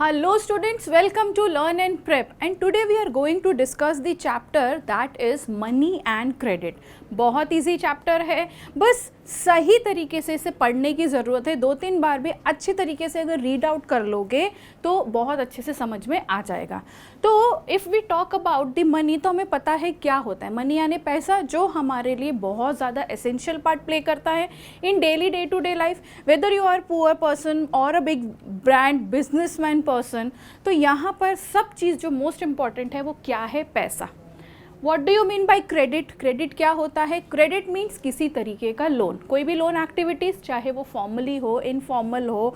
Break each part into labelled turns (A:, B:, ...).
A: Hello students, welcome to Learn and Prep, and today we are going to discuss the chapter that is Money and Credit. बहुत easy chapter है, बस सही तरीके से इसे पढ़ने की ज़रूरत है। 2-3 बार भी अच्छे तरीके से अगर रीड आउट कर लोगे तो बहुत अच्छे से समझ में आ जाएगा। तो if we talk about the money, तो हमें पता है क्या होता है मनी, यानी पैसा, जो हमारे लिए बहुत ज़्यादा एसेंशियल पार्ट प्ले करता है in daily day to day life, whether you are poor person or a big brand businessman person. तो यहाँ पर सब चीज़ जो मोस्ट इम्पॉर्टेंट है वो क्या है? पैसा। What do you mean by credit? Credit क्या होता है? क्रेडिट मीन्स किसी तरीके का लोन, कोई भी लोन एक्टिविटीज़, चाहे वो फॉर्मली हो, इनफॉर्मल हो,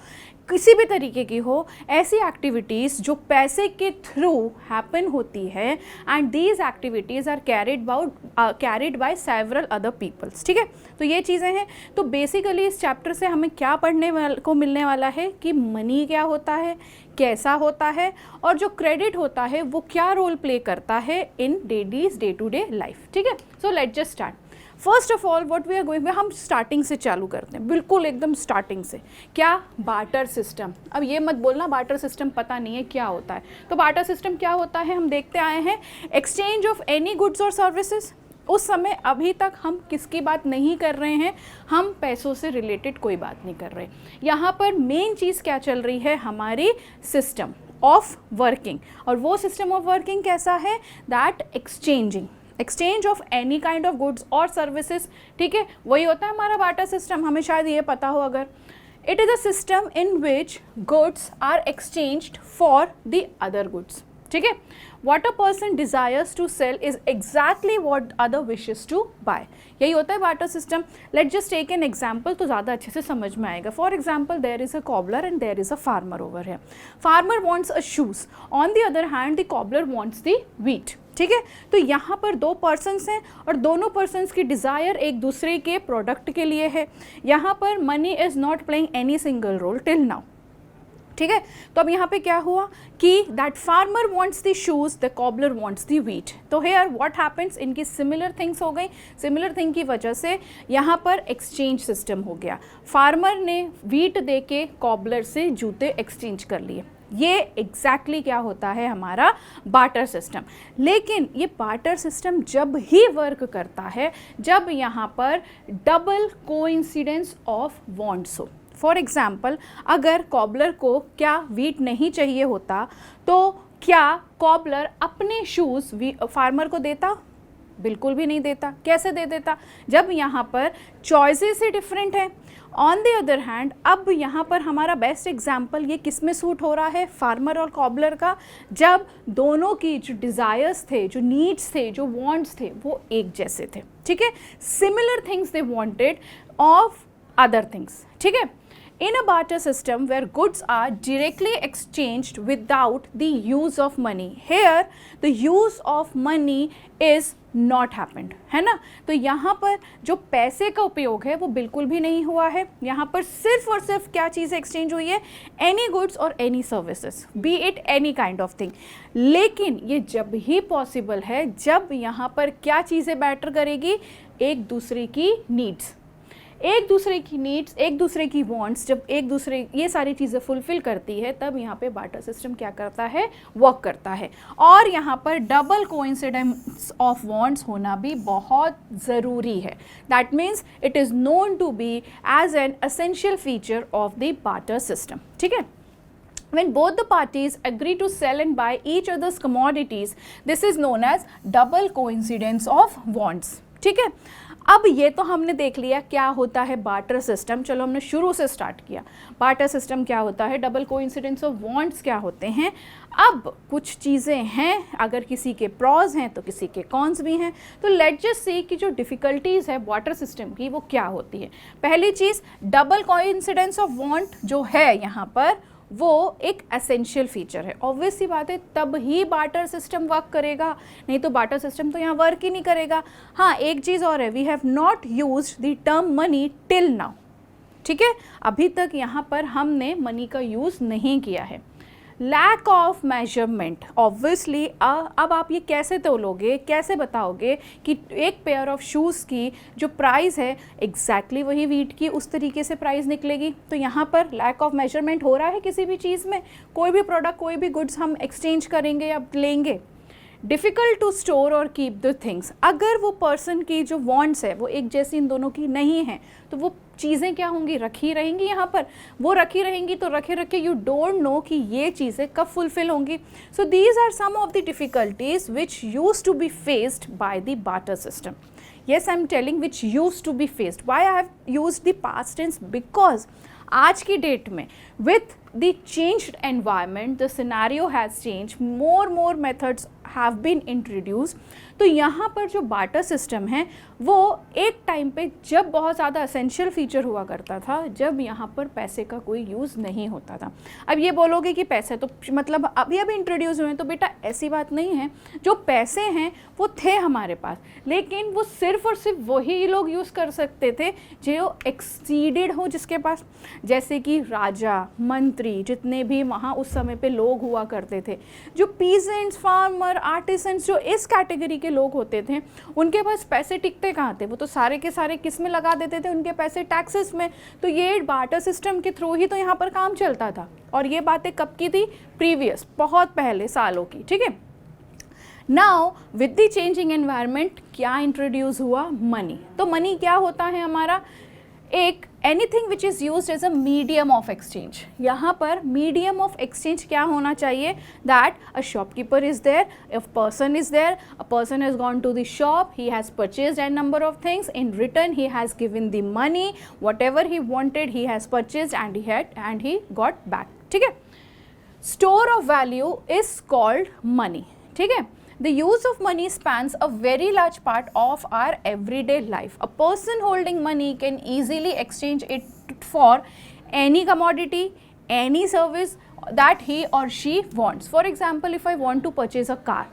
A: किसी भी तरीके की हो, ऐसी एक्टिविटीज़ जो पैसे के थ्रू हैपन होती है, and these activities are carried by several other peoples. ठीक है, तो ये चीज़ें हैं। तो बेसिकली इस चैप्टर से हमें क्या पढ़ने को मिलने वाला है कि मनी क्या होता है, कैसा होता है, और जो क्रेडिट होता है वो क्या रोल प्ले करता है in day to day life. ठीक है, so let's just start. First of all what we are going, हम स्टार्टिंग से चालू करते हैं, बिल्कुल एकदम स्टार्टिंग से। क्या? Barter system. अब ये मत बोलना बार्टर सिस्टम पता नहीं है क्या होता है। तो बार्टर सिस्टम क्या होता है हम देखते आए हैं, एक्सचेंज ऑफ एनी गुड्स और सर्विसेज। उस समय अभी तक हम किसकी बात नहीं कर रहे हैं, हम पैसों से रिलेटेड कोई बात नहीं कर रहे। यहाँ पर मेन चीज़ क्या चल रही है, हमारी सिस्टम ऑफ वर्किंग। और वो सिस्टम ऑफ वर्किंग कैसा है? That exchange of any kind of goods और सर्विसेज। ठीक है, वही होता है हमारा बार्टर सिस्टम, हमें शायद ये पता हो अगर। It is a system in which goods are exchanged for the other goods. ठीक है, what a person desires to sell is exactly what other wishes to buy। यही होता है barter system. Let's just take an example तो ज़्यादा अच्छे से समझ में आएगा। For example, there is a cobbler and there is a farmer over है। Farmer wants a shoes, on the other hand the cobbler wants the wheat. ठीक है, तो यहाँ पर दो पर्सन्स हैं और दोनों पर्सन्स की डिज़ायर एक दूसरे के प्रोडक्ट के लिए है। यहाँ पर money is not playing any single role till now. ठीक है, तो अब यहाँ पे क्या हुआ कि that farmer wants the shoes, the cobbler wants the wheat. तो हेयर व्हाट हैपेंस, इनकी सिमिलर थिंग्स हो गई। सिमिलर थिंग की वजह से यहाँ पर एक्सचेंज सिस्टम हो गया। फार्मर ने व्हीट दे के कॉबलर से जूते एक्सचेंज कर लिए। ये एग्जैक्टली क्या होता है, हमारा बार्टर सिस्टम। लेकिन ये बार्टर सिस्टम जब ही वर्क करता है जब यहाँ पर डबल कोइंसिडेंस ऑफ वांट्स हो। फॉर एग्ज़ाम्पल, अगर कॉबलर को क्या व्हीट नहीं चाहिए होता तो क्या कॉबलर अपने शूज़ फार्मर को देता? बिल्कुल भी नहीं देता। कैसे दे देता? जब यहाँ पर चॉइसेस ही डिफरेंट हैं। ऑन द अदर हैंड, अब यहाँ पर हमारा बेस्ट एग्जाम्पल ये किस में सूट हो रहा है, फार्मर और कॉबलर का, जब दोनों की जो डिज़ायर्स थे, जो नीड्स थे, जो वांट्स थे, वो एक जैसे थे। ठीक है, similar things they wanted of other things. ठीक है, in a barter system where goods are directly exchanged without the use of money, here the use of money is not happened, है ना। तो यहाँ पर जो पैसे का उपयोग है वो बिल्कुल भी नहीं हुआ है। यहाँ पर सिर्फ और सिर्फ क्या चीज़ एक्सचेंज हुई है, एनी गुड्स और any services, B it any kind of thing. लेकिन ये जब ही पॉसिबल है जब यहाँ पर क्या चीज़ें मैटर करेगी, एक दूसरे की नीड्स, एक दूसरे की वांट्स, जब एक दूसरे ये सारी चीज़ें फुलफिल करती है तब यहाँ पे बार्टर सिस्टम क्या करता है, वर्क करता है। और यहाँ पर डबल कोइंसिडेंस ऑफ वांट्स होना भी बहुत ज़रूरी है। That means it is known to be as an essential feature of the barter system. ठीक है, when both the parties agree to sell and buy each other's commodities, this is known as double coincidence of wants। ठीक है, अब ये तो हमने देख लिया क्या होता है बार्टर सिस्टम। चलो हमने शुरू से स्टार्ट किया, बार्टर सिस्टम क्या होता है, डबल कोइंसिडेंस ऑफ वांट्स क्या होते हैं। अब कुछ चीज़ें हैं, अगर किसी के प्रॉज हैं तो किसी के कॉन्स भी हैं। तो लेट्स जस्ट सी कि जो डिफ़िकल्टीज़ है बार्टर सिस्टम की वो क्या होती है। पहली चीज़, डबल कोइंसिडेंस ऑफ वांट जो है यहाँ पर वो एक एसेंशियल फीचर है। ऑब्वियस सी बात है, तब ही बार्टर सिस्टम वर्क करेगा, नहीं तो बार्टर सिस्टम तो यहाँ वर्क ही नहीं करेगा। हाँ, एक चीज़ और है, we have not used the term money till now. ठीक है, अभी तक यहाँ पर हमने मनी का यूज़ नहीं किया है। लैक ऑफ मेजरमेंट, ऑब्वियसली अब आप ये कैसे तोलोगे, कैसे बताओगे कि एक पेयर ऑफ शूज़ की जो प्राइस है एग्जैक्टली वही वीट की उस तरीके से प्राइस निकलेगी? तो यहाँ पर लैक ऑफ मेजरमेंट हो रहा है किसी भी चीज़ में। कोई भी प्रोडक्ट, कोई भी गुड्स हम एक्सचेंज करेंगे या लेंगे, डिफ़िकल्ट टू स्टोर और कीप द थिंग्स। अगर वो पर्सन की जो वांट्स है वो एक जैसी इन दोनों की नहीं है तो वो चीज़ें क्या होंगी, रखी रहेंगी यहाँ पर, वो रखी रहेंगी तो रखे रखे यू डोंट नो कि ये चीज़ें कब फुलफिल होंगी। So these are some of the difficulties which used to be faced by the barter system. Yes, I'm telling which used to be faced. Why I have used the past tense? Because आज की date में with the changed environment, the scenario has changed, more methods have been introduced. तो यहाँ पर जो barter system है वो एक टाइम पे जब बहुत ज़्यादा असेंशियल फीचर हुआ करता था, जब यहाँ पर पैसे का कोई यूज़ नहीं होता था। अब ये बोलोगे कि पैसे तो मतलब अभी इंट्रोड्यूस हुए, तो बेटा ऐसी बात नहीं है। जो पैसे हैं वो थे हमारे पास, लेकिन वो सिर्फ और सिर्फ वही लोग यूज़ कर सकते थे जो एक्सीडेड हो जिसके पास, जैसे कि राजा, मंत्री, जितने भी वहाँ उस समय पे लोग हुआ करते थे, जो पीजेंट्स, फार्मर, आर्टिसंस, जो इस कैटेगरी के लोग होते थे, उनके पास पैसे टिकते कहाँ थे? वो तो सारे के सारे किस में लगा देते थे? उनके पैसे टैक्सेस में। तो ये बार्टर सिस्टम के थ्रू ही तो यहाँ पर काम चलता था। और ये बातें कब की थी? प्रीवियस, बहुत पहले सालों की, ठीक है। Now with the changing environment क्या इंट्रोड्यूस हुआ? मनी। तो मनी क्या होता है हमारा? एक anything which is use as a medium of exchange. यहाँ पर मीडियम ऑफ एक्सचेंज क्या होना चाहिए? That a shopkeeper is there, if person is there, a person has gone to the shop, he has purchased an number of things, in return he has given the money, whatever he wanted he has purchased and he got back, ठीक है। Store of value is called money, ठीक है। The use of money spans a very large part of our everyday life. A person holding money can easily exchange it for any commodity, any service that he or she wants. For example, if I want to purchase a car,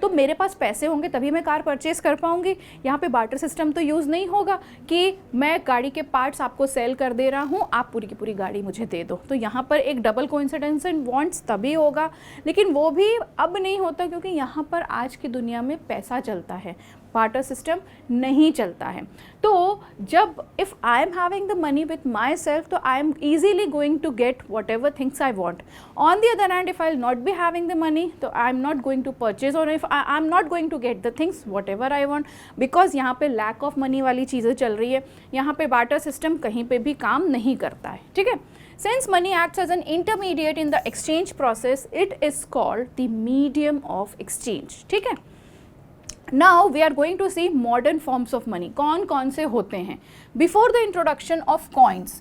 A: तो मेरे पास पैसे होंगे तभी मैं car purchase कर पाऊंगी। यहाँ पे बार्टर सिस्टम तो यूज़ नहीं होगा कि मैं गाड़ी के पार्ट्स आपको सेल कर दे रहा हूँ, आप पूरी की पूरी गाड़ी मुझे दे दो। तो यहाँ पर एक डबल कोइंसिडेंस एंड वांट्स तभी होगा, लेकिन वो भी अब नहीं होता क्योंकि यहाँ पर आज की दुनिया में पैसा चलता है, बार्टर सिस्टम नहीं चलता है। तो जब if I am having the money with my self, तो I am easily going to get whatever things I want. On the other hand, if I will not be having the money, तो I am not going to purchase or if I am not going to get the things whatever I want, because यहाँ पे lack of money वाली चीज़ें चल रही है। यहाँ पे बार्टर सिस्टम कहीं पे भी काम नहीं करता है, ठीक है। Since money acts as an intermediate in the exchange process, it is called the medium of exchange, ठीक है। Now we are going to see modern forms of money. कौन कौन से होते हैं? Before the introduction of coins,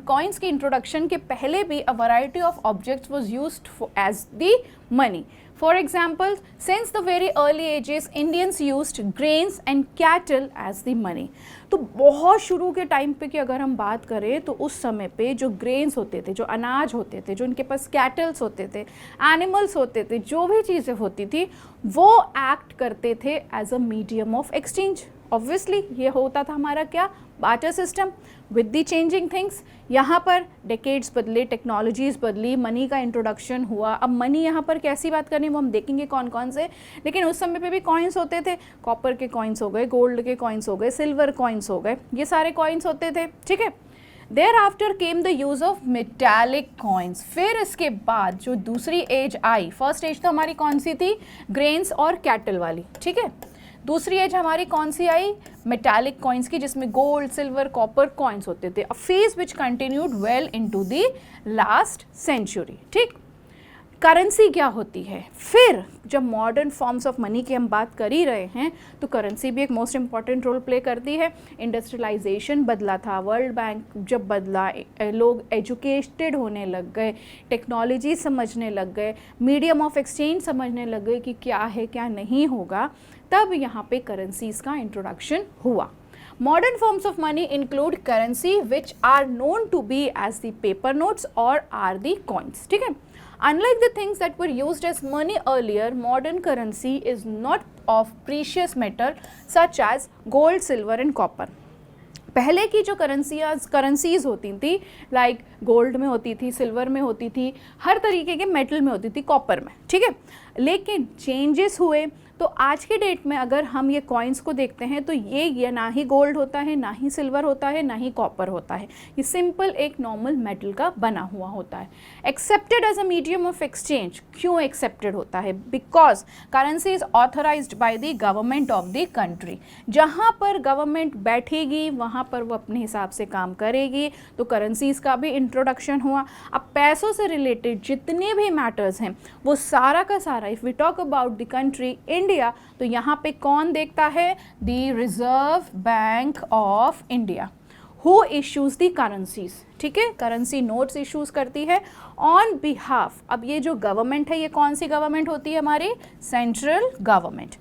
A: coins के introduction के पहले भी a variety of objects was used as the money. For example, since the very early ages, Indians used grains and cattle as the money. तो बहुत शुरू के time पे की अगर हम बात करें तो उस समय पे जो ग्रेन्स होते थे, जो अनाज होते थे, जो उनके पास कैटल्स होते थे, एनिमल्स होते थे, जो भी चीज़ें होती थी वो एक्ट करते थे as a medium of exchange. Obviously ये होता था हमारा क्या? Barter system. With the changing things, यहाँ पर डेकेड्स बदले, टेक्नोलॉजीज़ बदली, मनी का इंट्रोडक्शन हुआ। अब मनी यहाँ पर कैसी बात करनी वो हम देखेंगे कौन कौन से, लेकिन उस समय पे भी कॉइन्स होते थे। कॉपर के कॉइन्स हो गए, गोल्ड के कॉइन्स हो गए, सिल्वर कॉइन्स हो गए, ये सारे कॉइन्स होते थे, ठीक है। Thereafter came the use of metallic coins. फिर इसके बाद जो दूसरी एज आई, फर्स्ट एज तो हमारी कौन सी थी? ग्रेन्स और कैटल वाली, ठीक है। दूसरी एज हमारी कौन सी आई? मेटालिक कॉइन्स की, जिसमें गोल्ड, सिल्वर, कॉपर कॉइन्स होते थे। A phase which continued well into the last century, ठीक। करेंसी क्या होती है? फिर जब मॉडर्न फॉर्म्स ऑफ मनी की हम बात कर ही रहे हैं तो करेंसी भी एक मोस्ट इंपॉर्टेंट रोल प्ले करती है। इंडस्ट्रियलाइजेशन बदला था, वर्ल्ड बैंक जब बदला, लोग एजुकेटेड होने लग गए, टेक्नोलॉजी समझने लग गए, मीडियम ऑफ एक्सचेंज समझने लग गए कि क्या है क्या नहीं होगा, तब यहाँ पे करेंसीज का इंट्रोडक्शन हुआ। Modern forms of money include currency which are known to be as the paper notes or are the coins, ठीक है। Unlike the things that were used as money earlier, modern currency is not of precious metal such as gold, silver and copper. पहले की जो currencies होती थी, like gold में होती थी, सिल्वर में होती थी, हर तरीके के मेटल में होती थी, कॉपर में, ठीक है। लेकिन चेंजेस हुए, तो आज के डेट में अगर हम ये कॉइन्स को देखते हैं तो ये ना ही गोल्ड होता है, ना ही सिल्वर होता है, ना ही कॉपर होता है, ये सिंपल एक नॉर्मल मेटल का बना हुआ होता है। Accepted as a medium of exchange, क्यों एक्सेप्टेड होता है? Because currency is authorised by the government of the country. जहाँ पर गवर्नमेंट बैठेगी वहाँ पर वो अपने हिसाब से काम करेगी, तो करेंसीज का भी इंट्रोडक्शन हुआ। अब पैसों से रिलेटेड जितने भी मैटर्स हैं वो सारा का सारा, if we talk about the country India, तो यहाँ पे कौन देखता है? The Reserve Bank of India, who issues the currencies, ठीक है, करेंसी नोट्स इश्यूज करती है ऑन बिहाफ। अब ये जो गवर्नमेंट है, ये कौन सी गवर्नमेंट होती है? हमारी central government.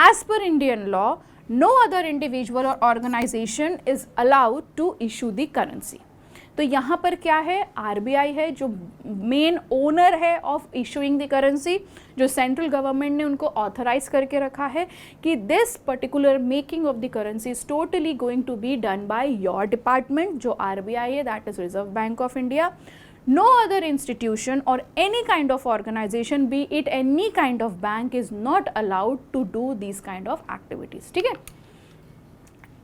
A: As per Indian law, no other individual or organisation is allowed to issue the currency. तो यहाँ पर क्या है? आरबीआई है जो मेन ओनर है ऑफ इशूइंग द करेंसी, जो सेंट्रल गवर्नमेंट ने उनको ऑथराइज करके रखा है कि this particular making of the currency is totally going to be done by your department, जो आरबीआई है, that is Reserve Bank of India. No other institution or any kind of organization, be it any kind of bank, is not allowed to do these kind of activities, ठीक है।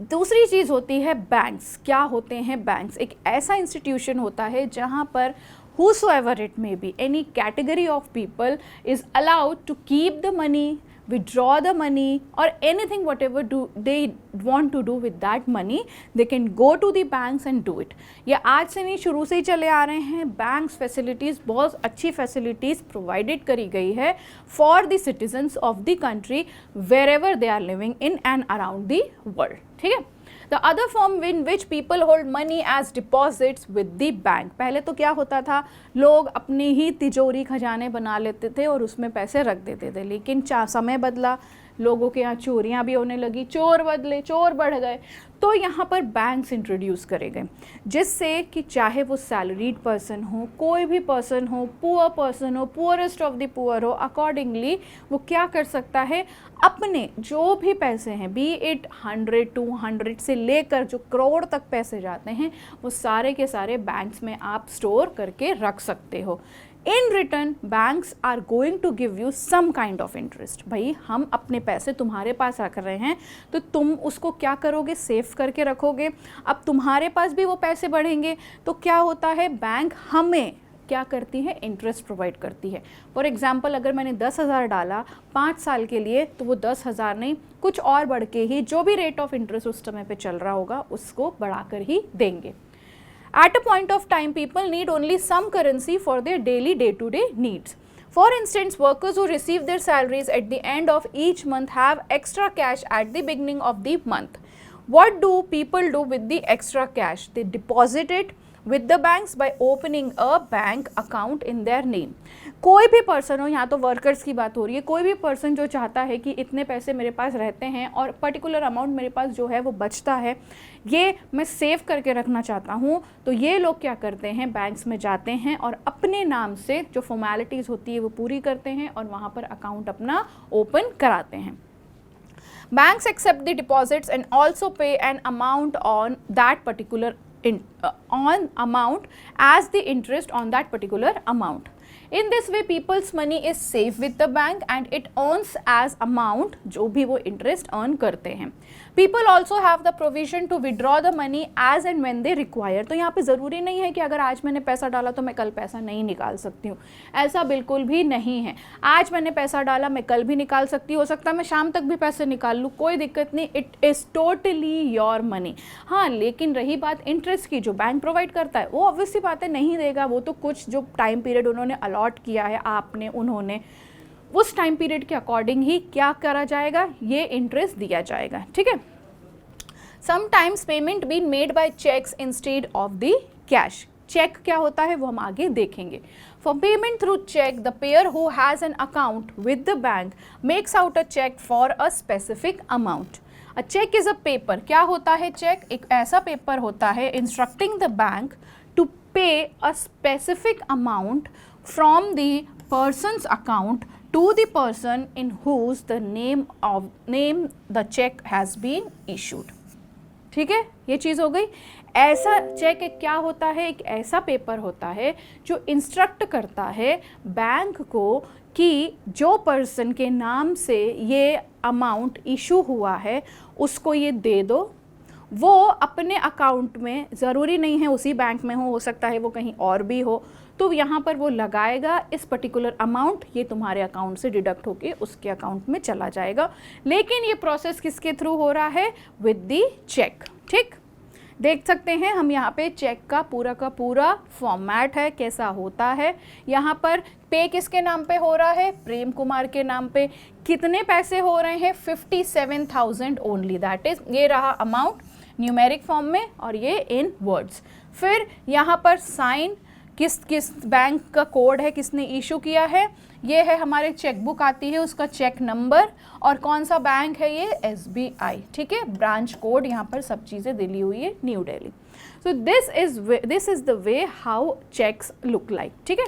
A: दूसरी चीज़ होती है banks. क्या होते हैं banks? एक ऐसा इंस्टीट्यूशन होता है जहाँ पर whosoever it may be, any category of people is allowed to keep the money, withdraw the money, or anything whatever they want to do with that money, they can go to the banks and do it. ये आज से नहीं, शुरू से ही चले आ रहे हैं। Banks facilities, बहुत अच्छी फैसिलिटीज़ प्रोवाइडेड करी गई है for the citizens of the country wherever they are living in and around the world, ठीक है। The other form in which people hold money as deposits with the bank, पहले तो क्या होता था, लोग अपनी ही तिजोरी खजाने बना लेते थे और उसमें पैसे रख देते थे, लेकिन समय बदला, लोगों के यहाँ चोरियाँ भी होने लगी, चोर बदले, चोर बढ़ गए, तो यहाँ पर बैंक्स इंट्रोड्यूस करे गए, जिससे कि चाहे वो सैलरीड पर्सन हो, कोई भी पर्सन हो, पुअर पर्सन हो, पुअरेस्ट ऑफ द पुअर हो, अकॉर्डिंगली वो क्या कर सकता है, अपने जो भी पैसे हैं, बी इट 100 200 से लेकर जो करोड़ तक पैसे जाते हैं, वो सारे के सारे बैंक्स में आप स्टोर करके रख सकते हो। In return banks are going to give you some kind of interest. भाई हम अपने पैसे तुम्हारे पास रख रहे हैं, तो तुम उसको क्या करोगे? सेव करके रखोगे। अब तुम्हारे पास भी वो पैसे बढ़ेंगे, तो क्या होता है, बैंक हमें क्या करती है? इंटरेस्ट प्रोवाइड करती है। फॉर एग्जाम्पल, अगर मैंने 10,000 डाला 5 साल के लिए, तो वो 10,000 नहीं, कुछ और बढ़ के ही जो भी रेट ऑफ इंटरेस्ट उस समय पे चल रहा होगा उसको बढ़ाकर ही देंगे। At a point of time, people need only some currency for their daily day-to-day needs. For instance, workers who receive their salaries at the end of each month have extra cash at the beginning of the month. What do people do with the extra cash? They deposit it with the banks by opening a bank account in their name. कोई भी person हो, यहाँ तो workers की बात हो रही है, कोई भी पर्सन जो चाहता है कि इतने पैसे मेरे पास रहते हैं और पर्टिकुलर अमाउंट मेरे पास जो है वो बचता है, ये मैं सेव करके रखना चाहता हूँ, तो ये लोग क्या करते हैं, बैंक्स में जाते हैं और अपने नाम से जो फॉर्मेलिटीज़ होती है वो पूरी करते हैं और वहाँ पर अकाउंट अपना ओपन कराते हैं। Banks accept the deposits and also pay an amount on that particular amount as the interest on that particular amount. In this way, people's money is safe with the bank and it earns as amount जो भी वो interest earn करते हैं। People also have the provision to withdraw the money as and when they require. तो यहाँ पे ज़रूरी नहीं है कि अगर आज मैंने पैसा डाला तो मैं कल पैसा नहीं निकाल सकती हूँ, ऐसा बिल्कुल भी नहीं है। आज मैंने पैसा डाला, मैं कल भी निकाल सकती हूँ, हो सकता है मैं शाम तक भी पैसे निकाल लूँ, कोई दिक्कत नहीं, it is totally your money. हाँ, लेकिन रही बात इंटरेस्ट की, जो बैंक प्रोवाइड करता है वो ऑब्वियसली बात है नहीं देगा, वो तो कुछ जो टाइम पीरियड उन्होंने अलॉट किया है, आपने उन्होंने, उस टाइम पीरियड के अकॉर्डिंग ही क्या करा जाएगा, ये इंटरेस्ट दिया जाएगा, ठीक है। Sometimes payment been made by cheques instead of the cash. Cheque क्या होता है वो हम आगे देखेंगे। For payment through cheque, the payer who has an account with the bank makes out a cheque for a specific amount. A cheque is a paper. क्या होता है चेक? एक ऐसा पेपर होता है इंस्ट्रक्टिंग द बैंक टू पे अ specific amount from the person's account to the person in whose the name the check has been issued, ठीक है, ये चीज़ हो गई। ऐसा चेक एक क्या होता है, एक ऐसा पेपर होता है जो इंस्ट्रक्ट करता है बैंक को कि जो पर्सन के नाम से ये अमाउंट इशू हुआ है उसको ये दे दो, वो अपने अकाउंट में, ज़रूरी नहीं है उसी बैंक में हो सकता है वो कहीं और भी हो, तो यहाँ पर वो लगाएगा इस पर्टिकुलर अमाउंट, ये तुम्हारे अकाउंट से डिडक्ट होके उसके अकाउंट में चला जाएगा। लेकिन ये प्रोसेस किसके थ्रू हो रहा है, विद दी चेक। ठीक, देख सकते हैं हम यहाँ पे चेक का पूरा फॉर्मेट है कैसा होता है। यहाँ पर पे किसके नाम पे हो रहा है, प्रेम कुमार के नाम पे। कितने पैसे हो रहे हैं, 57,000 ओनली, दैट इज ये रहा अमाउंट न्यूमेरिक फॉर्म में और ये इन वर्ड्स। फिर यहाँ पर साइन किस बैंक का कोड है, किसने इशू किया है, ये है हमारे चेकबुक आती है उसका चेक नंबर, और कौन सा बैंक है ये, SBI। ठीक है, ब्रांच कोड यहाँ पर सब चीज़ें दिली हुई है, new Delhi. So this is the way how cheques look like. ठीक है,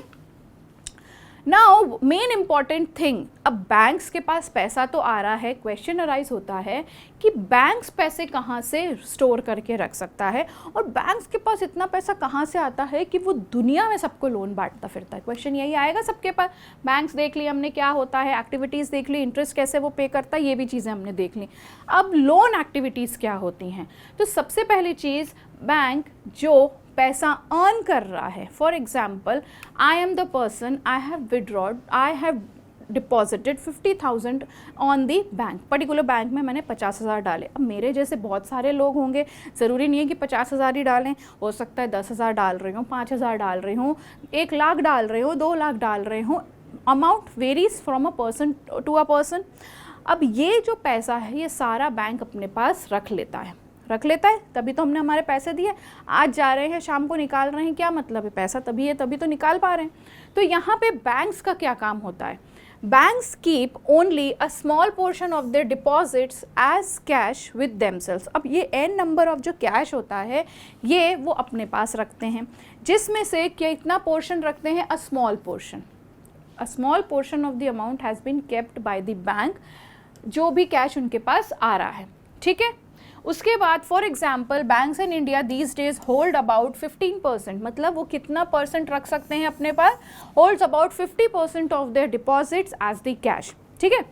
A: नाउ मेन इंपॉर्टेंट थिंग, अब बैंक्स के पास पैसा तो आ रहा है, क्वेश्चन अराइज होता है कि बैंक्स पैसे कहाँ से स्टोर करके रख सकता है, और बैंक्स के पास इतना पैसा कहाँ से आता है कि वो दुनिया में सबको लोन बांटता फिरता है। क्वेश्चन यही आएगा सबके पास। बैंक्स देख ली हमने क्या होता है, एक्टिविटीज़ देख ली, इंटरेस्ट कैसे वो पे करता है, ये भी चीज़ें हमने देख ली। अब लोन एक्टिविटीज़ क्या होती हैं, तो सबसे पहली चीज़, बैंक जो पैसा अर्न कर रहा है, for example I am the person, I have withdrawn, I have deposited 50,000 on the bank, particular bank में मैंने 50,000 डाले। अब मेरे जैसे बहुत सारे लोग होंगे, ज़रूरी नहीं है कि 50,000 ही डालें, हो सकता है 10,000 डाल रहे हूँ, 5,000 डाल रही हूँ, 1 लाख डाल रहे हूँ, 2 लाख डाल रहे हूँ, amount varies from a person to a person. अब ये जो पैसा है ये सारा बैंक अपने पास रख लेता है, तभी तो हमने हमारे पैसे दिए। आज जा रहे हैं, शाम को निकाल रहे हैं, क्या मतलब है, पैसा तभी है, तभी तो निकाल पा रहे हैं। तो यहाँ पे बैंक्स का क्या काम होता है, banks keep only a small portion of their deposits as cash with themselves. अब ये एन नंबर ऑफ जो कैश होता है ये वो अपने पास रखते हैं, जिसमें से कितना पोर्शन रखते हैं, a small portion of the amount has been kept by the bank, जो भी कैश उनके पास आ रहा है। ठीक है, उसके बाद for example banks in India these days hold about 15%, मतलब वो कितना परसेंट रख सकते हैं अपने पास, holds about 50% of their deposits as the cash. ठीक है,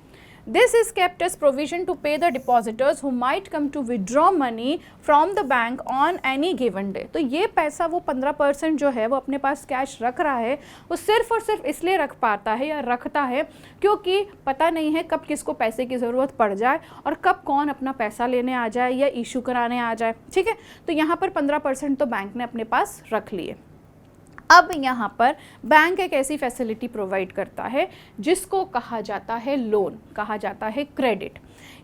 A: this is kept as provision to pay the depositors who might come to withdraw money from the bank on any given day. तो ये पैसा वो 15% जो है वो अपने पास कैश रख रहा है, वो सिर्फ और सिर्फ इसलिए रख पाता है या रखता है क्योंकि पता नहीं है कब किसको पैसे की ज़रूरत पड़ जाए और कब कौन अपना पैसा लेने आ जाए या इशू कराने आ जाए। ठीक है, तो यहाँ पर 15% तो बैंक ने अपने पास रख लिए। अब यहाँ पर बैंक एक ऐसी फैसिलिटी प्रोवाइड करता है जिसको कहा जाता है लोन, कहा जाता है क्रेडिट।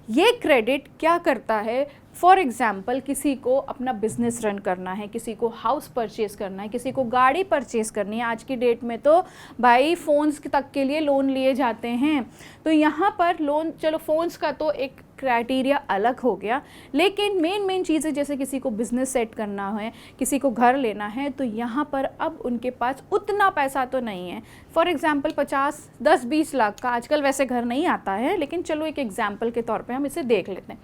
A: ये क्रेडिट क्या करता है, फॉर एग्जाम्पल किसी को अपना बिजनेस रन करना है, किसी को हाउस परचेज़ करना है, किसी को गाड़ी परचेज़ करनी है। आज की डेट में तो भाई फ़ोन्स तक के लिए लोन लिए जाते हैं। तो यहाँ पर लोन, चलो फ़ोन्स का तो एक क्राइटेरिया अलग हो गया, लेकिन मेन चीज़ें जैसे किसी को बिज़नेस सेट करना है, किसी को घर लेना है, तो यहाँ पर अब उनके पास उतना पैसा तो नहीं है। फॉर एग्जांपल 10-20 लाख का आजकल वैसे घर नहीं आता है, लेकिन चलो एक एग्जांपल के तौर पे हम इसे देख लेते हैं।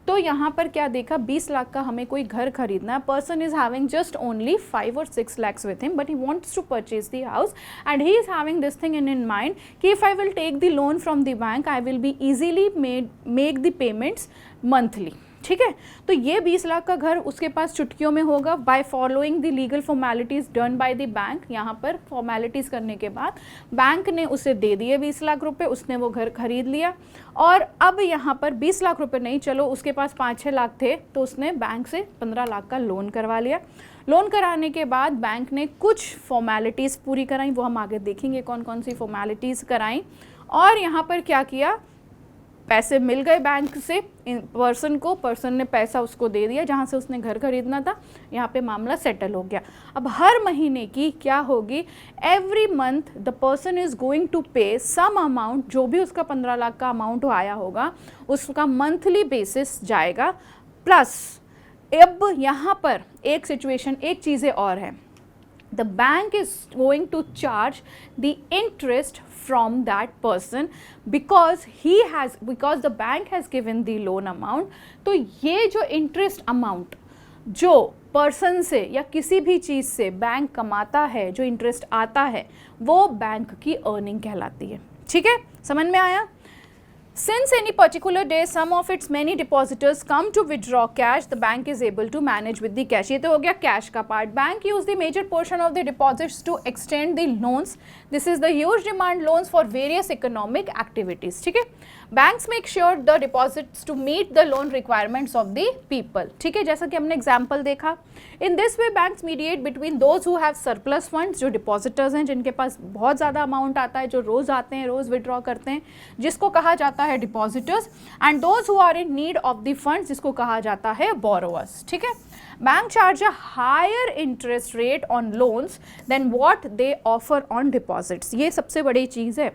A: तो यहाँ पर क्या देखा, 20 लाख का हमें कोई घर खरीदना है, person is having just only 5 or 6 lakhs with him, but he wants to purchase the house and he is having this thing in mind कि if I will take the loan from the bank I will be easily make the payments monthly। ठीक है, तो ये 20 लाख का घर उसके पास चुटकियों में होगा by following the legal formalities done by the bank. यहाँ पर फॉर्मेलिटीज़ करने के बाद बैंक ने उसे दे दिए 20 लाख रुपए, उसने वो घर खरीद लिया। और अब यहाँ पर 20 लाख रुपए नहीं, चलो उसके पास 5-6 लाख थे, तो उसने बैंक से 15 लाख का लोन करवा लिया। लोन कराने के बाद बैंक ने कुछ फॉर्मेलिटीज़ पूरी कराई, वो हम आगे देखेंगे कौन कौन सी फॉर्मेलिटीज़ कराई। और यहाँ पर क्या किया, पैसे मिल गए बैंक से पर्सन को, पर्सन ने पैसा उसको दे दिया जहाँ से उसने घर खरीदना था, यहाँ पे मामला सेटल हो गया। अब हर महीने की क्या होगी, every month the person is going to pay some amount, जो भी उसका 15 लाख का अमाउंट आया होगा उसका मंथली बेसिस जाएगा। प्लस अब यहाँ पर एक सिचुएशन, एक चीज़ें और है, the bank is going to charge the interest from that person because the bank has given the loan amount. तो ये जो interest amount जो पर्सन से या किसी भी चीज़ से बैंक कमाता है, जो इंटरेस्ट आता है, वो बैंक की अर्निंग कहलाती है. ठीक है, समझ में आया? Since any particular day some of its many depositors come to withdraw cash, the bank is able to manage with the cash. ये तो हो गया कैश का part. Bank use the major portion of the deposits to extend the loans. This is the huge demand loans for various economic activities. ठीक है, banks make sure the deposits to meet the loan requirements of the people. ठीक है, जैसा कि हमने example देखा. In this way banks mediate between those who have surplus funds, जो depositors हैं जिनके पास बहुत ज़्यादा अमाउंट आता है, जो रोज़ आते हैं, रोज़ विड्रॉ करते हैं, जिसको कहा जाता है depositors, and those who are in need of the funds, जिसको कहा जाता है बोरोवर्स. ठीक है, bank charge a higher interest rate on loans than what they offer on deposits. ये सबसे बड़ी चीज़ है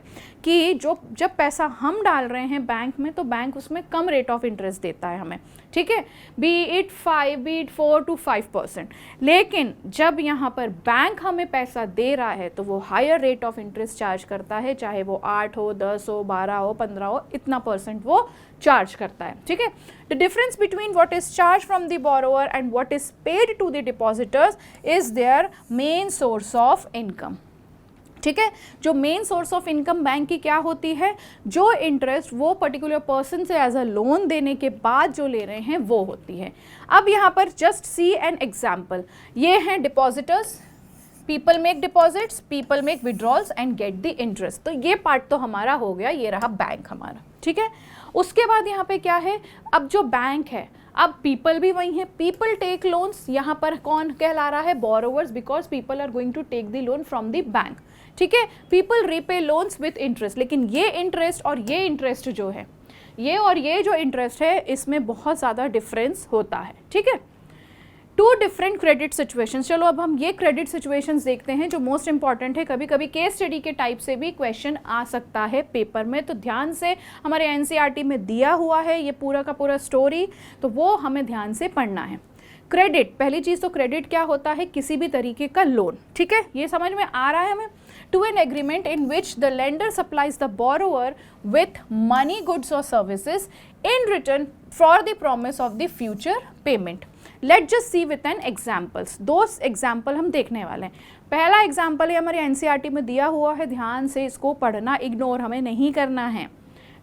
A: कि जब पैसा हम डाल रहे हैं बैंक में, तो बैंक उसमें कम रेट ऑफ इंटरेस्ट देता है हमें. ठीक है, बी इट 4 to 5%. लेकिन जब यहाँ पर बैंक हमें पैसा दे रहा है तो वो higher rate of interest charge करता है, चाहे वो 8 हो, 10 हो, 12 हो, 15 हो, इतना % वो चार्ज करता है. ठीक है, the difference between what is charge from the borrower and what is paid to the depositors is their main source of income. ठीक है, जो main source of income bank की क्या होती है, जो इंटरेस्ट वो पर्टिकुलर पर्सन से एज अ लोन देने के बाद जो ले रहे हैं वो होती है. अब यहाँ पर जस्ट सी एन एग्जाम्पल. ये हैं depositors, people make deposits, people make withdrawals and get the interest. तो ये पार्ट तो हमारा हो गया, ये रहा बैंक हमारा. ठीक है, उसके बाद यहाँ पे क्या है, अब जो बैंक है, अब पीपल भी वही है, पीपल टेक लोन्स. यहाँ पर कौन कहला रहा है, borrowers, because people are going to take the loan from the bank. ठीक है, people repay loans with interest. लेकिन ये इंटरेस्ट और ये इंटरेस्ट जो है, ये और ये जो इंटरेस्ट है, इसमें बहुत ज़्यादा डिफरेंस होता है. ठीक है, 2 डिफरेंट क्रेडिट सिचुएशंस. चलो अब हम ये क्रेडिट सिचुएशंस देखते हैं जो मोस्ट इंपॉर्टेंट है. कभी कभी केस स्टडी के टाइप से भी क्वेश्चन आ सकता है पेपर में, तो ध्यान से, हमारे एनसीईआरटी में दिया हुआ है ये पूरा का पूरा स्टोरी, तो वो हमें ध्यान से पढ़ना है. क्रेडिट, पहली चीज़ तो क्रेडिट क्या होता है, किसी भी तरीके का लोन. ठीक है, ये समझ में आ रहा है हमें. To an agreement in which the lender supplies the borrower with money, goods or services in return for the promise of the future payment. Let's just see with an examples. दो example हम देखने वाले हैं. पहला example है हमारे NCERT में दिया हुआ है, ध्यान से इसको पढ़ना, इग्नोर हमें नहीं करना है.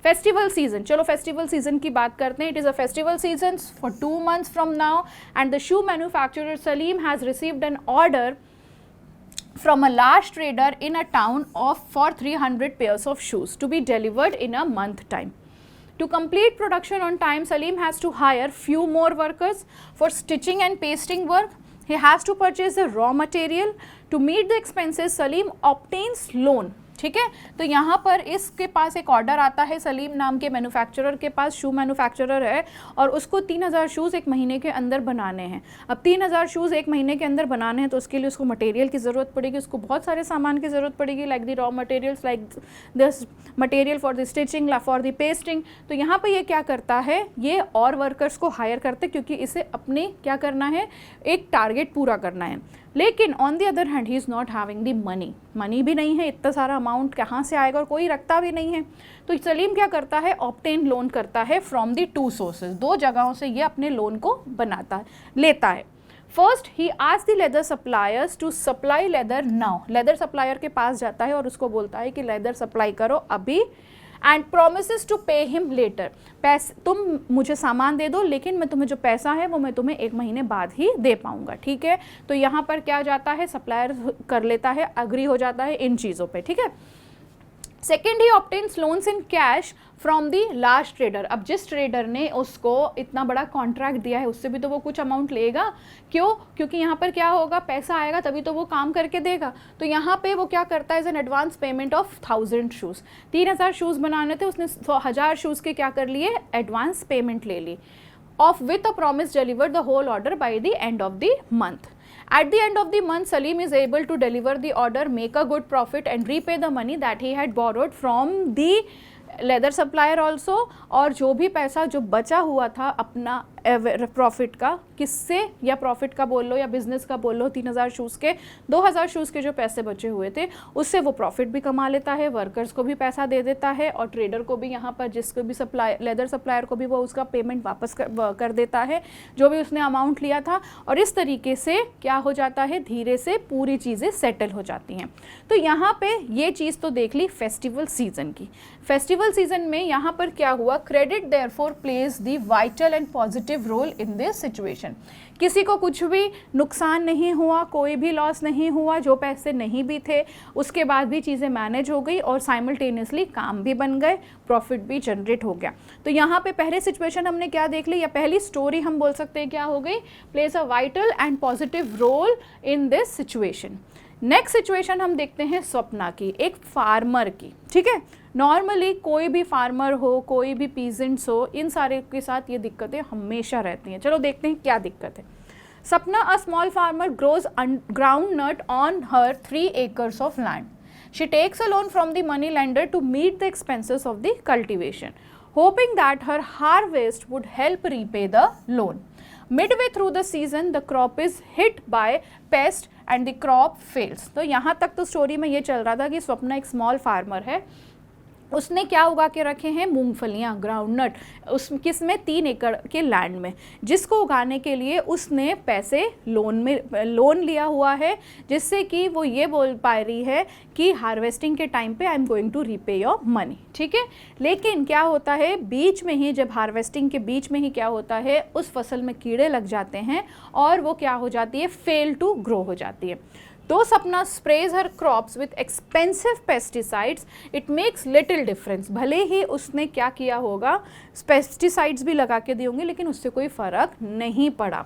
A: फेस्टिवल सीजन, चलो फेस्टिवल सीजन की बात करते हैं. It is a festival season for 2 months from now and the shoe manufacturer Salim has received an order from a large trader in a town for 300 pairs of shoes to be delivered in a month time. To complete production on time, Salim has to hire few more workers for stitching and pasting work. He has to purchase the raw material. To meet the expenses, Salim obtains loan. ठीक है, तो यहाँ पर इसके पास एक order आता है, सलीम नाम के मैन्युफैक्चरर के पास, शू मैन्युफैक्चरर है, और उसको 3000 शूज़ एक महीने के अंदर बनाने हैं. अब 3000 शूज़ एक महीने के अंदर बनाने हैं तो उसके लिए उसको मटेरियल की ज़रूरत पड़ेगी, उसको बहुत सारे सामान की ज़रूरत पड़ेगी, like the raw materials, like this material for the stitching, for the pasting. तो यहाँ पर ये क्या करता है, ये और वर्कर्स को हायर करते, क्योंकि इसे अपने क्या करना है, एक टारगेट पूरा करना है. लेकिन on the other hand he is not having the money भी नहीं है, इतना सारा अमाउंट कहाँ से आएगा, और कोई रखता भी नहीं है. तो सलीम क्या करता है, ऑब्टेन लोन करता है फ्रॉम द 2 sources, 2 जगहों से ये अपने लोन को लेता है. फर्स्ट ही asked the leather suppliers to supply leather now. Leather supplier के पास जाता है और उसको बोलता है कि लेदर सप्लाई करो अभी, and promises to pay him later. पैसे तुम मुझे सामान दे दो, लेकिन मैं तुम्हें जो पैसा है वो मैं तुम्हें 1 महीने बाद ही दे पाऊंगा. ठीक है, तो यहाँ पर क्या जाता है, सप्लायर कर लेता है, अग्री हो जाता है इन चीज़ों पे. ठीक है, second he obtains loans in cash from the large trader. अब जिस ट्रेडर ने उसको इतना बड़ा कॉन्ट्रैक्ट दिया है उससे भी तो वो कुछ अमाउंट लेगा. क्यों, क्योंकि यहाँ पर क्या होगा, पैसा आएगा तभी तो वो काम करके देगा. तो यहाँ पे वो क्या करता है, as an advance payment of 1000 shoes. 3000 shoes बनाने थे, उसने 1000 शूज़ के क्या कर लिए, एडवांस पेमेंट ले ली, off with a promise deliver the whole order by the end of the month. At the end of the month, Salim is able to deliver the order, make a good profit and repay the money that he had borrowed from the leather supplier also. और जो भी पैसा जो बचा हुआ था अपना profit का, किससे, या प्रॉफिट का बोल लो या बिजनेस का बोल लो, 3000 शूज़ के 2000 शूज़ के जो पैसे बचे हुए थे उससे वो प्रॉफिट भी कमा लेता है, वर्कर्स को भी पैसा दे देता है और ट्रेडर को भी, यहाँ पर जिसको भी लेदर सप्लायर को भी वो उसका पेमेंट वापस कर देता है जो भी उसने अमाउंट लिया था। और इस तरीके से क्या हो जाता है, धीरे से पूरी चीज़ें सेटल हो जाती हैं। तो यहाँ पे ये चीज़ तो देख ली फेस्टिवल सीजन की। फेस्टिवल सीजन में यहाँ पर क्या हुआ, credit therefore plays the vital and positive role in this situation. किसी को कुछ भी नुकसान नहीं हुआ, कोई भी लॉस नहीं हुआ, जो पैसे नहीं भी थे उसके बाद भी चीज़ें मैनेज हो गई और साइमल्टेनियसली काम भी बन गए, प्रॉफिट भी जनरेट हो गया। तो यहाँ पे पहले सिचुएशन हमने क्या देख ली, या पहली स्टोरी हम बोल सकते हैं क्या हो गई, plays a vital and positive role in this situation. Next situation हम देखते हैं स्वप्ना की, एक फार्मर की। ठीक है, नॉर्मली कोई भी फार्मर हो, कोई भी पीजेंट्स हो, इन सारे के साथ ये दिक्कतें हमेशा रहती हैं। चलो देखते हैं क्या दिक्कत है। सपना, a small farmer, grows groundnut on her 3 acres of land. She takes a loan from the money lender to meet the expenses of the cultivation, hoping that her harvest would help repay the loan. Midway through the season, the crop is hit by pest and the crop fails. तो यहाँ तक तो story में ये चल रहा था कि स्वप्ना एक स्मॉल फार्मर है, उसने क्या उगा के रखे हैं, मूंगफलियाँ, ग्राउंडनट, उस किस में, 3 एकड़ के लैंड में, जिसको उगाने के लिए उसने पैसे लोन लिया हुआ है, जिससे कि वो ये बोल पा रही है कि हार्वेस्टिंग के टाइम पे I am going to repay your money. ठीक है, लेकिन क्या होता है, बीच में ही, जब हार्वेस्टिंग के बीच में ही क्या होता है, उस फसल में कीड़े लग जाते हैं और वो क्या हो जाती है, फेल टू ग्रो हो जाती है। Though Sapna sprays her crops with expensive pesticides, it makes little difference. भले ही उसने क्या किया होगा, पेस्टिसाइड्स भी लगा के दिए होंगे, लेकिन उससे कोई फ़र्क नहीं पड़ा।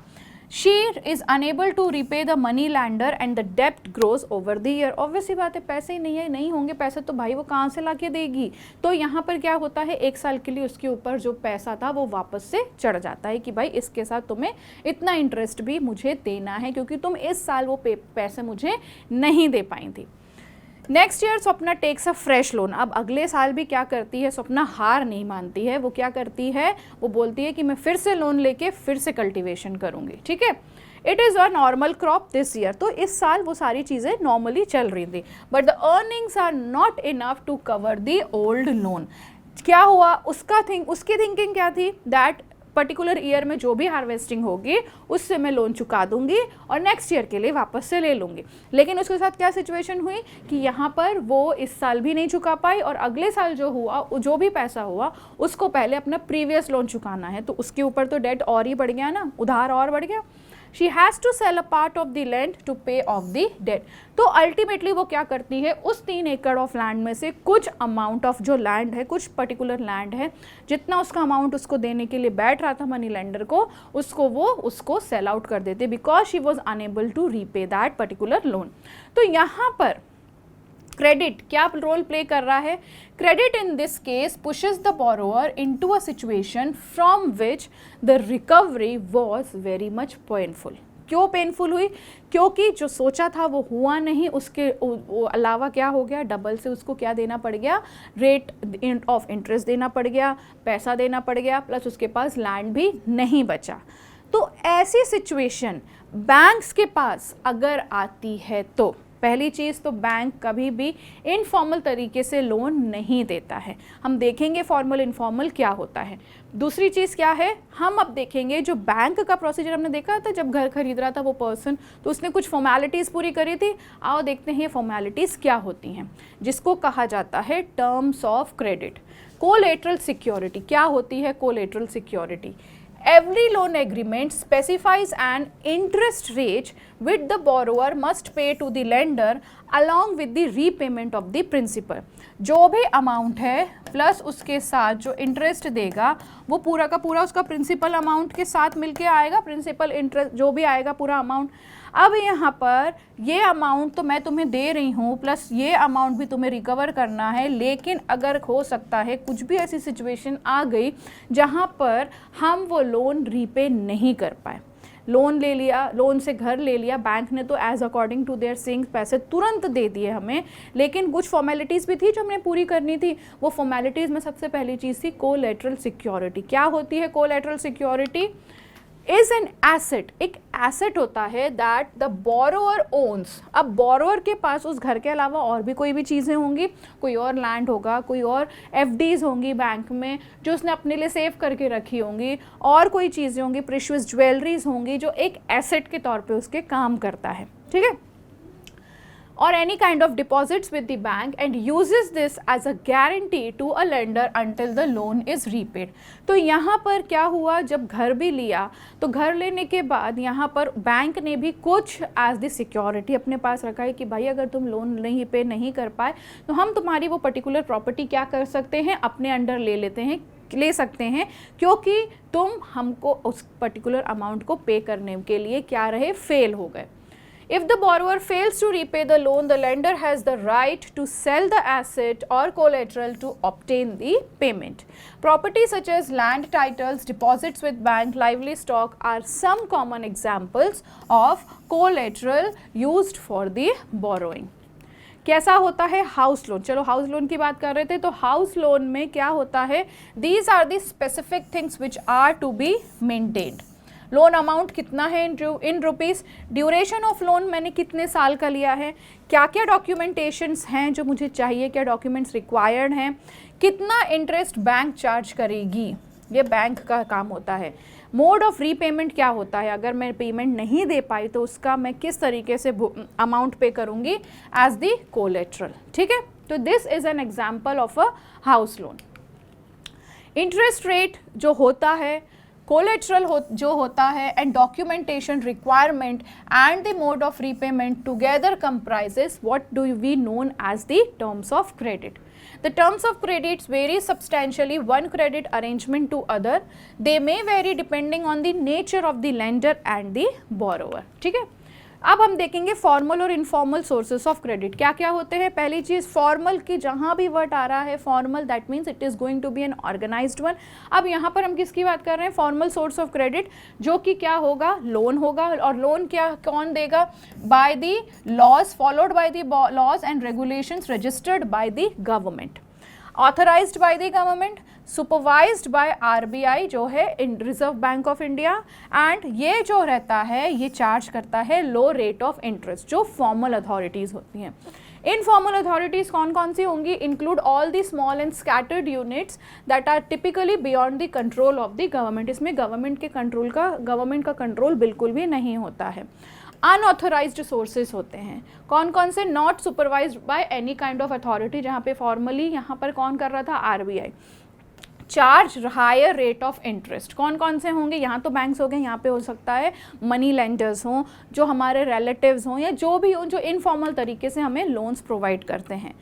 A: She is unable to repay the money lender and the debt grows over the year. Obviously बात है, पैसे ही नहीं होंगे पैसे तो भाई वो कहाँ से ला के देगी। तो यहाँ पर क्या होता है, 1 साल के लिए उसके ऊपर जो पैसा था वो वापस से चढ़ जाता है कि भाई इसके साथ तुम्हें इतना इंटरेस्ट भी मुझे देना है, क्योंकि तुम इस साल वो पैसे मुझे नहीं दे पाई थी। Next year Swapna takes a fresh loan. अब अगले साल भी क्या करती है स्वप्ना, हार नहीं मानती है, वो क्या करती है, वो बोलती है कि मैं फिर से लोन लेके फिर से कल्टीवेशन करूँगी। ठीक है, it is a normal crop this year. तो इस साल वो सारी चीज़ें नॉर्मली चल रही थी, but the earnings are not enough to cover the old loan. क्या हुआ, उसकी थिंकिंग क्या थी, दैट पर्टिकुलर ईयर में जो भी हार्वेस्टिंग होगी उससे मैं लोन चुका दूंगी और नेक्स्ट ईयर के लिए वापस से ले लूँगी। लेकिन उसके साथ क्या सिचुएशन हुई कि यहाँ पर वो इस साल भी नहीं चुका पाई और अगले साल जो हुआ, जो भी पैसा हुआ उसको पहले अपना प्रीवियस लोन चुकाना है, तो उसके ऊपर तो डेट और ही बढ़ गया ना, उधार और बढ़ गया। She has to sell a part of the land to pay off the debt. तो अल्टीमेटली वो क्या करती है, उस 3 एकड़ ऑफ लैंड में से कुछ अमाउंट ऑफ जो लैंड है, कुछ पर्टिकुलर लैंड है, जितना उसका अमाउंट उसको देने के लिए बैठ रहा था मनी लेंडर को, उसको सेल आउट कर देते, because she was unable to repay that particular loan. तो यहाँ पर क्रेडिट क्या रोल प्ले कर रहा है, credit in this case pushes the borrower into a situation from which the recovery was very much painful. क्यों पेनफुल हुई, क्योंकि जो सोचा था वो हुआ नहीं, उसके अलावा क्या हो गया, डबल से उसको क्या देना पड़ गया, रेट ऑफ इंटरेस्ट देना पड़ गया, पैसा देना पड़ गया, प्लस उसके पास लैंड भी नहीं बचा। तो ऐसी सिचुएशन बैंक्स के पास अगर आती है तो पहली चीज़ तो बैंक कभी भी इनफॉर्मल तरीके से लोन नहीं देता है। हम देखेंगे फॉर्मल इनफॉर्मल क्या होता है। दूसरी चीज़ क्या है, हम अब देखेंगे जो बैंक का प्रोसीजर हमने देखा था जब घर खरीद रहा था वो पर्सन, तो उसने कुछ फॉर्मेलिटीज़ पूरी करी थी। आओ देखते हैं ये फॉर्मेलिटीज़ क्या होती हैं, जिसको कहा जाता है terms of credit. Collateral security क्या होती है, collateral security, every loan agreement specifies an interest rate which the borrower must pay to the lender along with the repayment of the principal. जो भी अमाउंट है प्लस उसके साथ जो interest देगा वो पूरा का पूरा उसका प्रिंसिपल अमाउंट के साथ मिलके आएगा, प्रिंसिपल इंटरेस्ट जो भी आएगा पूरा अमाउंट। अब यहाँ पर ये अमाउंट तो मैं तुम्हें दे रही हूँ प्लस ये अमाउंट भी तुम्हें रिकवर करना है, लेकिन अगर हो सकता है कुछ भी ऐसी सिचुएशन आ गई जहाँ पर हम वो लोन रीपे नहीं कर पाए, लोन ले लिया, लोन से घर ले लिया, बैंक ने तो as according to their saying पैसे तुरंत दे दिए हमें, लेकिन कुछ फॉर्मेलिटीज़ भी थी जो हमने पूरी करनी थी। वो फॉर्मेलिटीज़ में सबसे पहली चीज़ थी कोलेटरल सिक्योरिटी। क्या होती है collateral security, is an asset, एक एसेट होता है दैट द बोरोअर ओन्स। अब बोरोअर के पास उस घर के अलावा और भी कोई भी चीज़ें होंगी, कोई और लैंड होगा, कोई और एफडीज होंगी बैंक में जो उसने अपने लिए सेव करके रखी होंगी, और कोई चीज़ें होंगी, प्रेशियस ज्वेलरीज होंगी जो एक एसेट के तौर पे उसके काम करता है, ठीक है, or any kind of deposits with the bank and uses this as a guarantee to a lender until the loan is repaid। तो यहाँ पर क्या हुआ, जब घर भी लिया तो घर लेने के बाद यहाँ पर बैंक ने भी कुछ एज द सिक्योरिटी अपने पास रखा है कि भाई अगर तुम लोन नहीं पे नहीं कर पाए तो हम तुम्हारी वो पर्टिकुलर प्रॉपर्टी क्या कर सकते हैं, अपने अंडर ले सकते हैं, क्योंकि तुम हमको उस पर्टिकुलर अमाउंट को पे करने के लिए क्या रहे, फेल हो गए। If the borrower fails to repay the loan, the lender has the right to sell the asset or collateral to obtain the payment. Property such as land titles, deposits with bank, livestock are some common examples of collateral used for the borrowing. कैसा होता है house loan, चलो house loan की बात कर रहे थे, तो हाउस लोन में क्या होता है, these are the specific things which are to be maintained. Loan amount कितना है in rupees, duration of loan मैंने कितने साल का लिया है, क्या क्या डॉक्यूमेंटेशंस हैं जो मुझे चाहिए, क्या डॉक्यूमेंट्स रिक्वायर्ड हैं, कितना इंटरेस्ट बैंक चार्ज करेगी, ये बैंक का काम होता है। मोड ऑफ रीपेमेंट क्या होता है, अगर मैं पेमेंट नहीं दे पाई तो उसका मैं किस तरीके से अमाउंट पे करूँगी एज दी कोलेट्रल, ठीक है। तो this is an example of a house loan. Interest rate जो होता है, कोलेट्रल जो होता है, and documentation requirement and the mode of repayment together comprises what do we known as the terms of credit. The terms of credits vary substantially one credit arrangement to other. They may vary depending on the nature of the lender and the borrower, ठीक है। अब हम देखेंगे formal और informal sources of credit क्या क्या होते हैं। पहली चीज़ फॉर्मल की, जहाँ भी वर्ड आ रहा है formal, that means it is going to be an organised one. अब यहाँ पर हम किसकी बात कर रहे हैं, फॉर्मल सोर्स ऑफ क्रेडिट, जो कि क्या होगा, लोन होगा। और लोन क्या कौन देगा, by the laws, followed by the laws and regulations registered by the government, authorised by the government, supervised by RBI जो है Reserve Bank of India, and ये जो रहता है ये चार्ज करता है लो रेट ऑफ इंटरेस्ट, जो फॉर्मल अथॉरिटीज़ होती हैं। इनफॉर्मल अथॉरिटीज़ कौन कौन सी होंगी, include all the small and scattered units that are typically beyond the control of the government. इसमें गवर्नमेंट का कंट्रोल बिल्कुल भी नहीं होता है। अनऑथोराइज्ड सोर्सेज होते हैं, कौन कौन से, not supervised by any kind of authority, जहाँ पे फॉर्मली यहाँ पर कौन कर रहा था, RBI. Charge higher rate of interest, कौन कौन से होंगे, यहाँ तो बैंक्स हो गए, यहाँ पे हो सकता है मनी लेंडर्स हों, जो हमारे रिलेटिव्स हों, या जो भी हों जो इनफॉर्मल तरीके से हमें लोन्स प्रोवाइड करते हैं।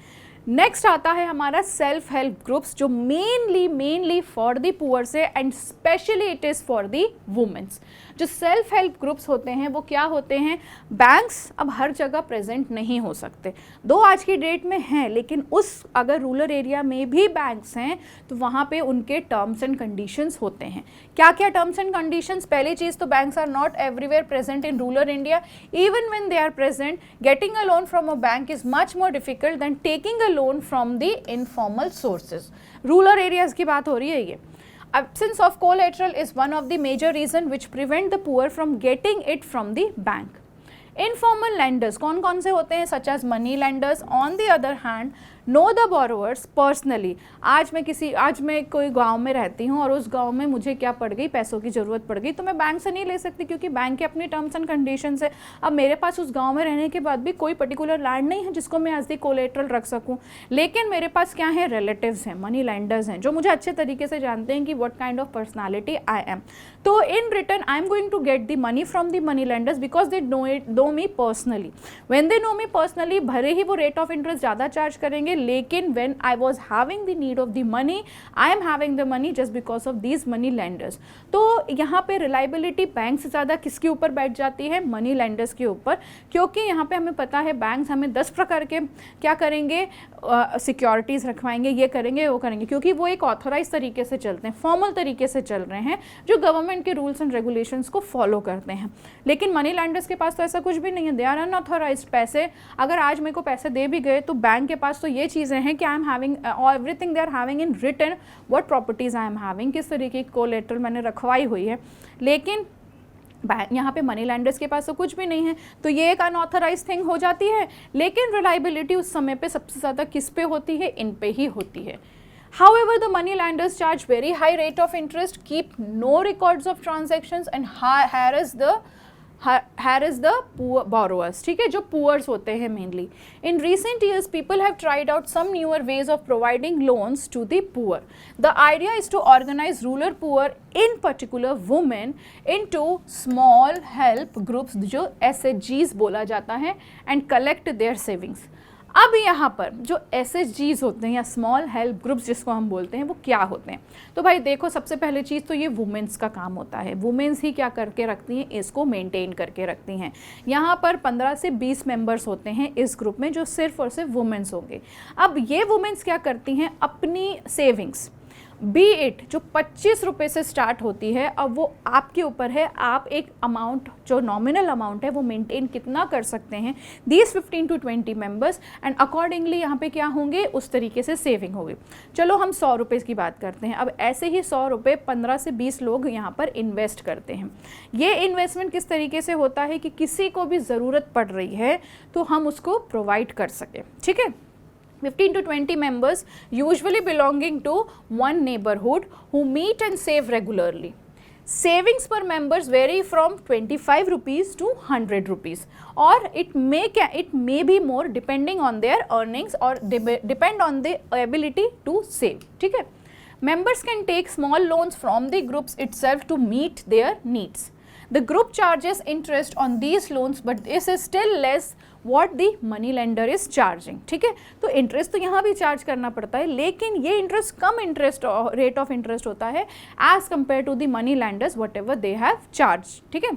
A: नेक्स्ट आता है हमारा सेल्फ हेल्प ग्रुप्स, जो मेनली फॉर द पुअर से, and specially it is for the womens. जो सेल्फ हेल्प ग्रुप्स होते हैं वो क्या होते हैं, बैंक्स अब हर जगह प्रेजेंट नहीं हो सकते, दो आज की डेट में हैं, लेकिन उस अगर रूरल एरिया में भी बैंक्स हैं तो वहाँ पे उनके टर्म्स एंड कंडीशंस होते हैं। क्या क्या टर्म्स एंड कंडीशंस, पहली चीज़ तो banks are not everywhere present in rural India, even when they are present getting a loan from a bank is much more difficult than taking a loan from the informal sources. Rural areas की बात हो रही है ये। Absence of collateral is one of the major reason which prevent the poor from getting it from the bank. Informal lenders कौन कौन से होते हैं, such as money lenders on the other hand know the borrowers personally। आज मैं कोई गांव में रहती हूँ और उस गांव में मुझे क्या पड़ गई, पैसों की ज़रूरत पड़ गई, तो मैं बैंक से नहीं ले सकती क्योंकि बैंक के अपनी टर्म्स एंड कंडीशंस है। अब मेरे पास उस गांव में रहने के बाद भी कोई पर्टिकुलर लैंड नहीं है जिसको मैं एज दी कोलेट्रल रख सकूँ, लेकिन मेरे पास क्या है, रिलेटिव्स हैं, मनी लैंडर्स हैं, जो मुझे अच्छे तरीके से जानते हैं कि what kind of personality I am. तो in return I am going to get the money from the money lenders because they know me personally. When they know me personally, भले ही वो रेट ऑफ इंटरेस्ट ज़्यादा charge करेंगे, लेकिन when I was having the need of the money, I am having the money just because of these money lenders। तो यहाँ पे reliability bank से ज़्यादा किसके ऊपर बैठ जाती है, मनी लेंडर्स के ऊपर, क्योंकि यहाँ पे हमें पता है बैंक्स हमें 10 प्रकार के क्या करेंगे, सिक्योरिटीज़ रखवाएंगे, ये करेंगे वो करेंगे, क्योंकि वो एक ऑथोराइज तरीके से चलते हैं, फॉर्मल तरीके से चल रहे हैं, जो गवर्नमेंट के रूल्स एंड रेगुलेशंस को फॉलो करते हैं। लेकिन मनी लैंडर्स के पास तो ऐसा कुछ भी नहीं है, दे आर अनऑथोराइज्ड। पैसे अगर आज मेरे को पैसे दे भी गए तो बैंक के पास तो ये चीज़ें हैं कि I am having everything they are having in return, what properties I am having, किस तरीके की कोलेट्रल मैंने रखवाई हुई है। लेकिन यहाँ पे मनी लैंडर्स के पास तो कुछ भी नहीं है, तो ये एक अनऑथराइज थिंग हो जाती है। लेकिन रिलायबिलिटी उस समय पे सबसे ज़्यादा किस पे होती है, इन पे ही होती है। However, the money lenders charge very high rate of interest, keep no records of transactions and harass the poor borrowers, ठीक है, जो puors होते हैं mainly. In recent years, people have tried out some newer ways of providing loans to the poor. The idea is to organize rural poor, in particular women, into small help groups, जो SHGs बोला जाता है, and collect their savings. अब यहाँ पर जो SHGs होते हैं या स्मॉल हेल्प ग्रुप्स जिसको हम बोलते हैं, वो क्या होते हैं? तो भाई देखो, सबसे पहले चीज़ तो ये वुमेंस का काम होता है। वुमेंस ही क्या करके रखती हैं, इसको मेंटेन करके रखती हैं। यहाँ पर 15 से 20 मेंबर्स होते हैं इस ग्रुप में, जो सिर्फ और सिर्फ वुमेंस होंगे। अब ये वुमेंस क्या करती हैं, अपनी सेविंग्स बी इट जो 25 रुपये से स्टार्ट होती है, अब वो आपके ऊपर है, आप एक अमाउंट जो नॉमिनल अमाउंट है वो मेंटेन कितना कर सकते हैं, these 15 to 20 members, and accordingly यहाँ पे क्या होंगे, उस तरीके से सेविंग होगी। चलो हम 100 रुपये की बात करते हैं। अब ऐसे ही 100 रुपये 15 से 20 लोग यहाँ पर इन्वेस्ट करते हैं। ये इन्वेस्टमेंट किस तरीके से होता है कि किसी को भी ज़रूरत पड़ रही है तो हम उसको प्रोवाइड कर सकें, ठीक है। 15 to 20 members usually belonging to one neighborhood who meet and save regularly. Savings per members vary from 25 rupees to 100 rupees, or it may be more depending on their earnings or depend on the ability to save, ठीक है। Members can take small loans from the groups itself to meet their needs. The group charges interest on these loans, but this is still less what the money lender is charging, ठीक है। तो interest तो यहाँ भी charge करना पड़ता है, लेकिन ये इंटरेस्ट कम इंटरेस्ट रेट ऑफ इंटरेस्ट होता है as compare to the money lenders whatever they have charge, ठीक है।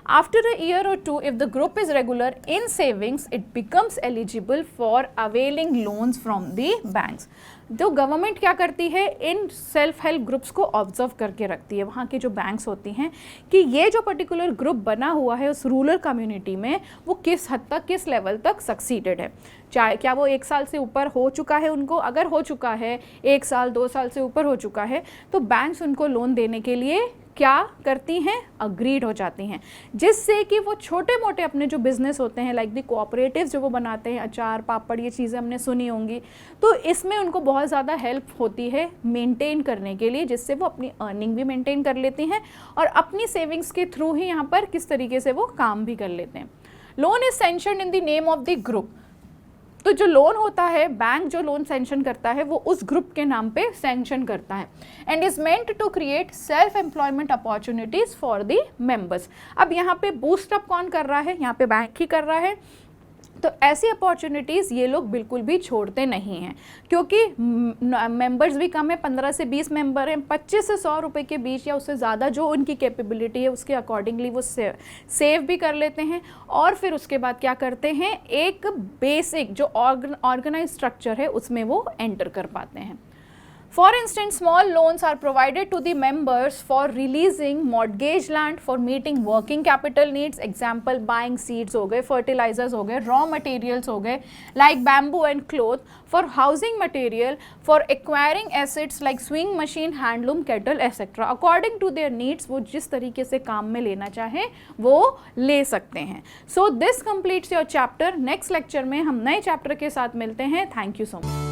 A: After a year or two, if the group is regular in savings, it becomes eligible for availing loans from the banks. जो government क्या करती है, in self help groups को observe करके रखती है, वहाँ के जो बैंक्स होती हैं, कि ये जो पर्टिकुलर ग्रुप बना हुआ है उस रूरल कम्युनिटी में, वो किस हद तक, किस लेवल तक सक्सीडेड है। चाहे क्या वो 1 साल से ऊपर हो चुका है उनको, अगर हो चुका है 1 साल 2 साल से ऊपर हो चुका है, तो बैंक्स उनको लोन देने के लिए क्या करती हैं, अग्रीड हो जाती हैं, जिससे कि वो छोटे मोटे अपने जो बिज़नेस होते हैं, लाइक द कोऑपरेटिव्स जो वो बनाते हैं, अचार पापड़, ये चीज़ें हमने सुनी होंगी, तो इसमें उनको बहुत ज़्यादा हेल्प होती है मेंटेन करने के लिए, जिससे वो अपनी अर्निंग भी मेंटेन कर लेती हैं और अपनी सेविंग्स के थ्रू ही यहाँ पर किस तरीके से वो काम भी कर लेते हैं। Loan is sanctioned in the name of the group. तो जो लोन होता है, बैंक जो लोन सैंक्शन करता है, वो उस ग्रुप के नाम पे सैंक्शन करता है, and is meant to create self employment opportunities for the members. अब यहाँ पे बूस्ट अप कौन कर रहा है, यहाँ पे बैंक ही कर रहा है। तो ऐसी अपॉर्चुनिटीज़ ये लोग बिल्कुल भी छोड़ते नहीं हैं, क्योंकि मेंबर्स भी कम है, 15 से 20 मेंबर हैं, 25 से 100 रुपये के बीच या उससे ज़्यादा जो उनकी कैपेबिलिटी है उसके अकॉर्डिंगली वो सेव भी कर लेते हैं, और फिर उसके बाद क्या करते हैं, एक बेसिक जो ऑर्गेनाइज स्ट्रक्चर है उसमें वो एंटर कर पाते हैं। For instance, small loans are provided to the members for releasing mortgage land, for meeting working capital needs, example buying seeds हो गए, fertilizers हो गए, raw materials हो गए like bamboo and cloth, for housing material, for acquiring assets like sewing machine, handloom, kettle, etc. According to their needs, वो जिस तरीके से काम में लेना चाहें वो ले सकते हैं। So this completes your chapter. Next lecture में हम नए chapter के साथ मिलते हैं। Thank you so much.